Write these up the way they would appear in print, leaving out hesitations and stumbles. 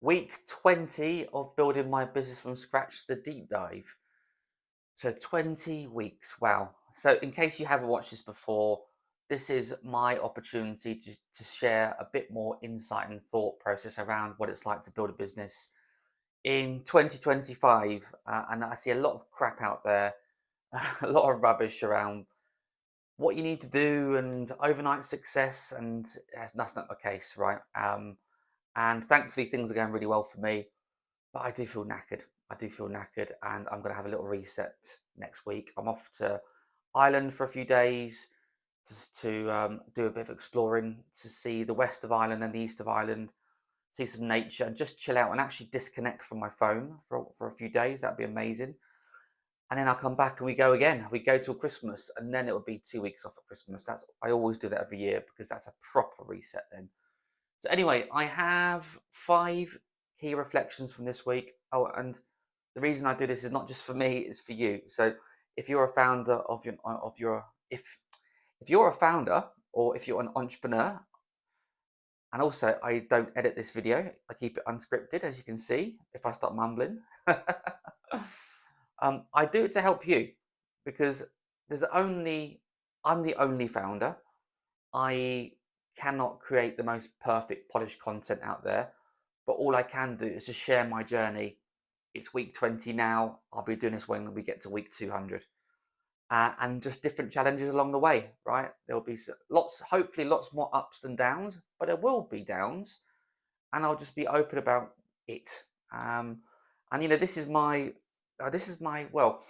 Week 20 of building my business from scratch, the deep dive. So 20 weeks, wow. So in case you haven't watched this before, this is my opportunity to share a bit more insight and thought process around what it's like to build a business in 2025. And I see a lot of crap out there, a lot of rubbish around what you need to do and overnight success, and that's not the case, right? And thankfully, things are going really well for me. But I do feel knackered. I do feel knackered, and I'm going to have a little reset next week. I'm off to Ireland for a few days just to do a bit of exploring, to see the west of Ireland and the east of Ireland, see some nature, and just chill out and actually disconnect from my phone for a few days. That'd be amazing. And then I'll come back and we go again. We go till Christmas, and then it'll be 2 weeks off at Christmas. That's I always do that every year because that's a proper reset then. So anyway, I have 5 key reflections from this week. Oh, and the reason I do this is not just for me; it's for you. So if you're a founder of your if you're a founder or if you're an entrepreneur, and also I don't edit this video, I keep it unscripted, as you can see. If I start mumbling, I do it to help you because there's only I'm the only founder. I cannot create the most perfect polished content out there, but all I can do is just share my journey. It's week 20 now. I'll be doing this when we get to week 200. And just different challenges along the way, right? There'll be lots, hopefully, lots more ups than downs, but there will be downs, and I'll just be open about it. And this is my well,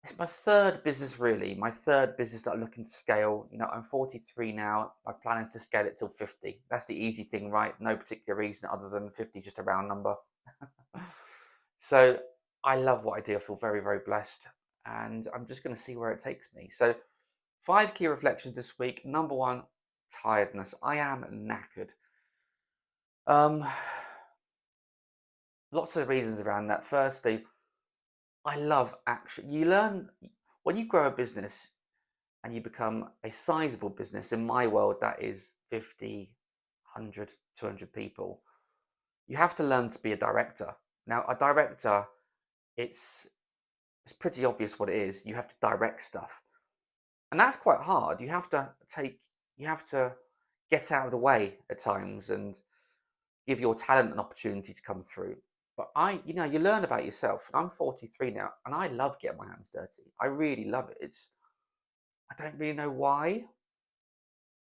it's my third business really. My third business that I'm looking to scale. I'm 43 now. My plan is to scale it till 50. That's the easy thing, right? No particular reason other than 50, just a round number. So I love what I do. I feel very, very blessed. And I'm just going to see where it takes me. So 5 key reflections this week. Number one, tiredness. I am knackered. Um, Lots of reasons around that. Firstly, I love action. You learn when you grow a business and you become a sizable business. In my world, that is 50, 100, 200 people. You have to learn to be a director. Now, a director, it's it's pretty obvious what it is. You have to direct stuff, and that's quite hard. You have to get out of the way at times and give your talent an opportunity to come through. But you learn about yourself. I'm 43 now, and I love getting my hands dirty. I really love it. I don't really know why.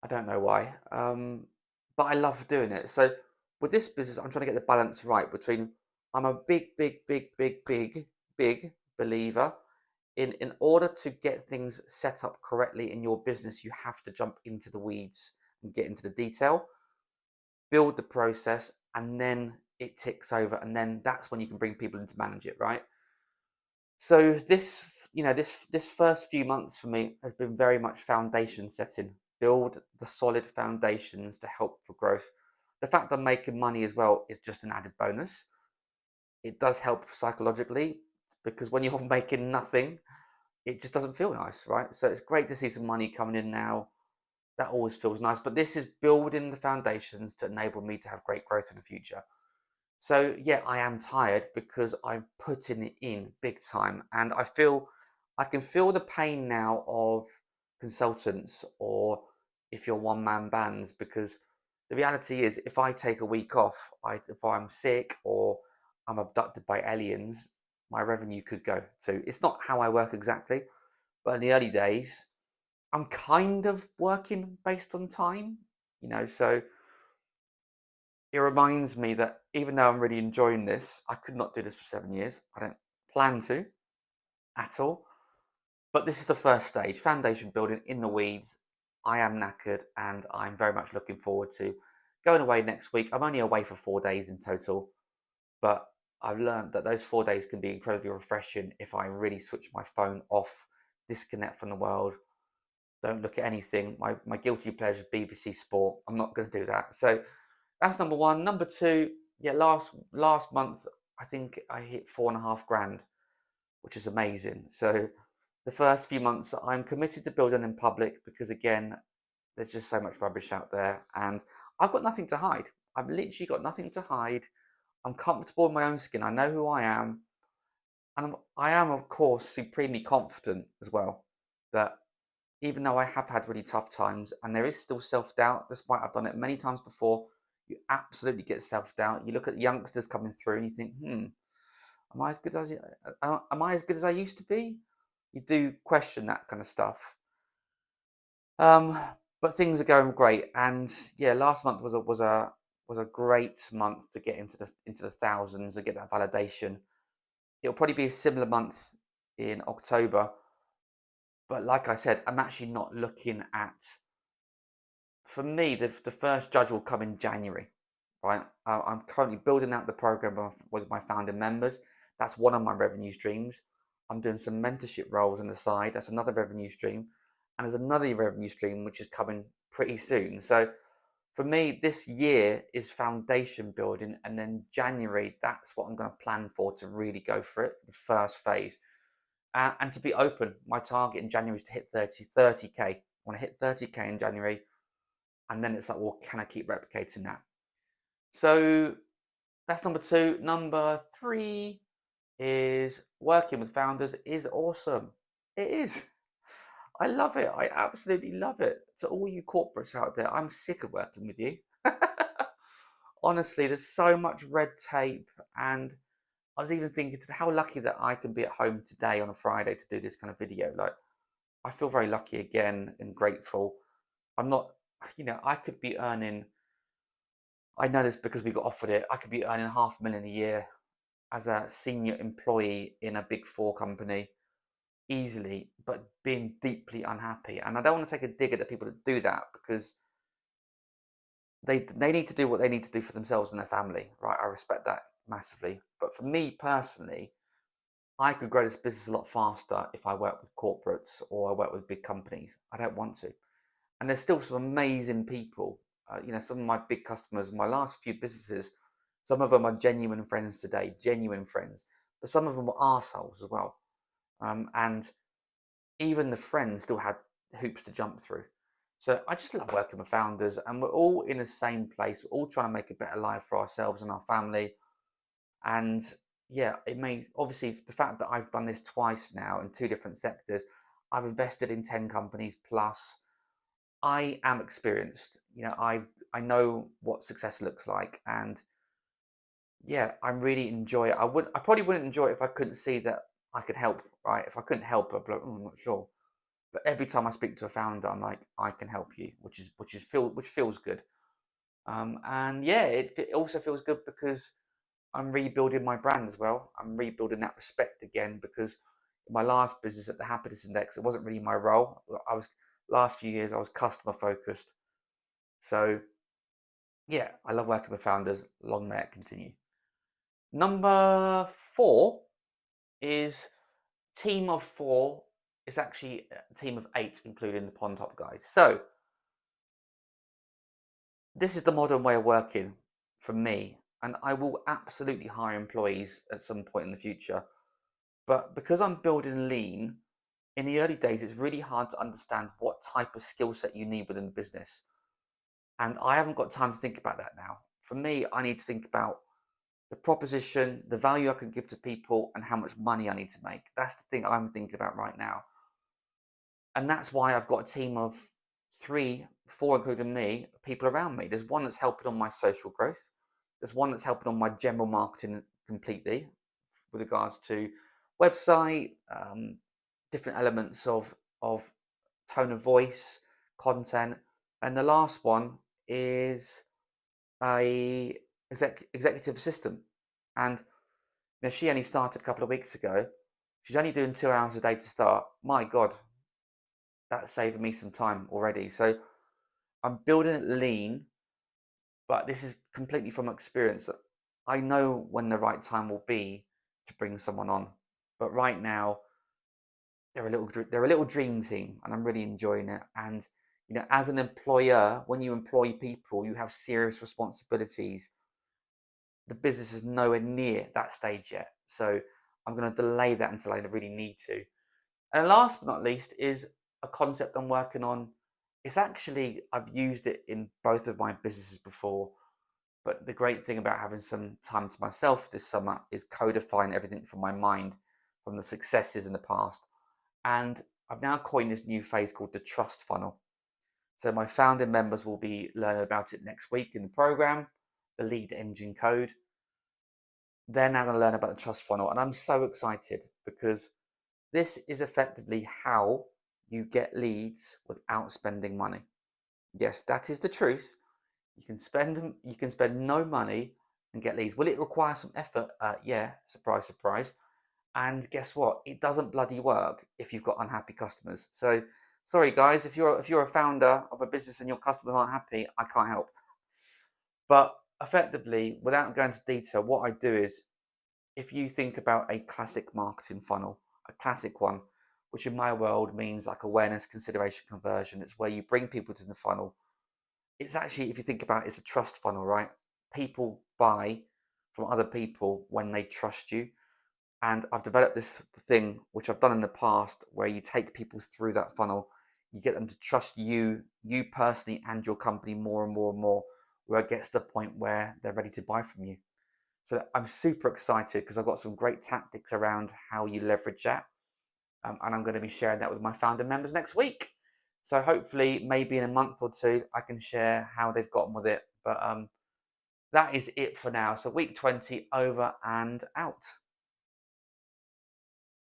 I don't know why, but I love doing it. So with this business, I'm trying to get the balance right between I'm a big, big, big, big, big, big believer in order to get things set up correctly in your business, you have to jump into the weeds and get into the detail, build the process, and then it ticks over, and then that's when you can bring people in to manage it, right? So this first few months for me has been very much foundation setting. Build the solid foundations to help for growth. The fact that I'm making money as well is just an added bonus. It does help psychologically because when you're making nothing, it just doesn't feel nice, right? So it's great to see some money coming in now. That always feels nice. But this is building the foundations to enable me to have great growth in the future. So yeah, I am tired because I'm putting it in big time, and I can feel the pain now of consultants or if you're one man bands, because the reality is if I take a week off, if I'm sick or I'm abducted by aliens, my revenue could go. So it's not how I work exactly, but in the early days, I'm kind of working based on time, so it reminds me that even though I'm really enjoying this, I could not do this for 7 years. I don't plan to at all. But this is the first stage, foundation building in the weeds. I am knackered and I'm very much looking forward to going away next week. I'm only away for 4 days in total, but I've learned that those 4 days can be incredibly refreshing if I really switch my phone off, disconnect from the world, don't look at anything. My guilty pleasure is BBC Sport. I'm not going to do that. So that's number one. Number two, yeah, last month I think I hit 4.5 grand, which is amazing. So the first few months I'm committed to building in public because again, there's just so much rubbish out there, and I've got nothing to hide. I've literally got nothing to hide. I'm comfortable in my own skin. I know who I am. And I am, of course, supremely confident as well that even though I have had really tough times and there is still self doubt, despite I've done it many times before, you absolutely get self doubt. You look at the youngsters coming through and you think, am I as good as am I as good as I used to be? You do question that kind of stuff. Um, but things are going great, and yeah, last month was a great month to get into the thousands and get that validation. It'll probably be a similar month in October, but like I said, I'm actually not looking at. For me, the first judge will come in January, right? I'm currently building out the program with my founding members. That's one of my revenue streams. I'm doing some mentorship roles on the side. That's another revenue stream, and there's another revenue stream which is coming pretty soon. So for me, this year is foundation building, and then January, that's what I'm going to plan for to really go for it, the first phase. And to be open, my target in January is to hit 30K. I want to hit 30K in January, and then it's like, well, can I keep replicating that? So that's number two. Number three is working with founders is awesome. It is. I love it. I absolutely love it. To all you corporates out there, I'm sick of working with you. Honestly, there's so much red tape, and I was even thinking how lucky that I can be at home today on a Friday to do this kind of video. Like, I feel very lucky again and grateful. I'm not, I could be earning, I know this because we got offered it, I could be earning 500,000 a year as a senior employee in a big four company easily, but being deeply unhappy. And I don't want to take a dig at the people that do that because they need to do what they need to do for themselves and their family, right? I respect that massively. But for me personally, I could grow this business a lot faster if I work with corporates or I work with big companies. I don't want to. And there's still some amazing people. Some of my big customers, my last few businesses, some of them are genuine friends today, genuine friends. But some of them were arseholes as well. And even the friends still had hoops to jump through. So I just love working with founders, and we're all in the same place. We're all trying to make a better life for ourselves and our family. And yeah, it may obviously the fact that I've done this twice now in two different sectors, I've invested in 10 companies plus. I am experienced. I know what success looks like, and yeah, I really enjoy it. I probably wouldn't enjoy it if I couldn't see that I could help. Right? If I couldn't help, I'd be like, I'm not sure. But every time I speak to a founder, I'm like, I can help you, which feels good. And yeah, it also feels good because I'm rebuilding my brand as well. I'm rebuilding that respect again because in my last business at the Happiness Index, it wasn't really my role. Last few years I was customer focused. So yeah, I love working with founders. Long may it continue. Number four is team of four. It's actually a team of eight, including the pond top guys. So this is the modern way of working for me, and I will absolutely hire employees at some point in the future. But because I'm building lean, in the early days, it's really hard to understand what type of skill set you need within the business. And I haven't got time to think about that now. For me, I need to think about the proposition, the value I can give to people, and how much money I need to make. That's the thing I'm thinking about right now. And that's why I've got a team of three, four, including me, people around me. There's one that's helping on my social growth. There's one that's helping on my general marketing completely with regards to website, different elements of tone of voice, content. And the last one is a executive assistant. And she only started a couple of weeks ago. She's only doing 2 hours a day to start. My God, that's saving me some time already. So I'm building it lean, but this is completely from experience that I know when the right time will be to bring someone on. But right now, they're a little dream team, and I'm really enjoying it. And as an employer, when you employ people, you have serious responsibilities. The business is nowhere near that stage yet, so I'm going to delay that until I really need to. And last but not least is a concept I'm working on. It's actually I've used it in both of my businesses before, But the great thing about having some time to myself this summer is codifying everything from my mind, from the successes in the past. And I've now coined this new phase called the trust funnel. So my founding members will be learning about it next week in the program, the lead engine code. They're now going to learn about the trust funnel. And I'm so excited because this is effectively how you get leads without spending money. Yes, that is the truth. You can spend no money and get leads. Will it require some effort? Yeah, surprise, surprise. And guess what? It doesn't bloody work if you've got unhappy customers. So sorry guys, if you're a founder of a business and your customers aren't happy, I can't help. But effectively, without going into detail, what I do is if you think about a classic marketing funnel, a classic one, which in my world means like awareness, consideration, conversion, it's where you bring people to the funnel. It's actually, if you think about it, it's a trust funnel, right? People buy from other people when they trust you. And I've developed this thing, which I've done in the past, where you take people through that funnel, you get them to trust you personally and your company more and more and more, where it gets to the point where they're ready to buy from you. So I'm super excited because I've got some great tactics around how you leverage that. And I'm going to be sharing that with my founder members next week. So hopefully, maybe in a month or two, I can share how they've gotten with it. But that is it for now. So week 20 over and out.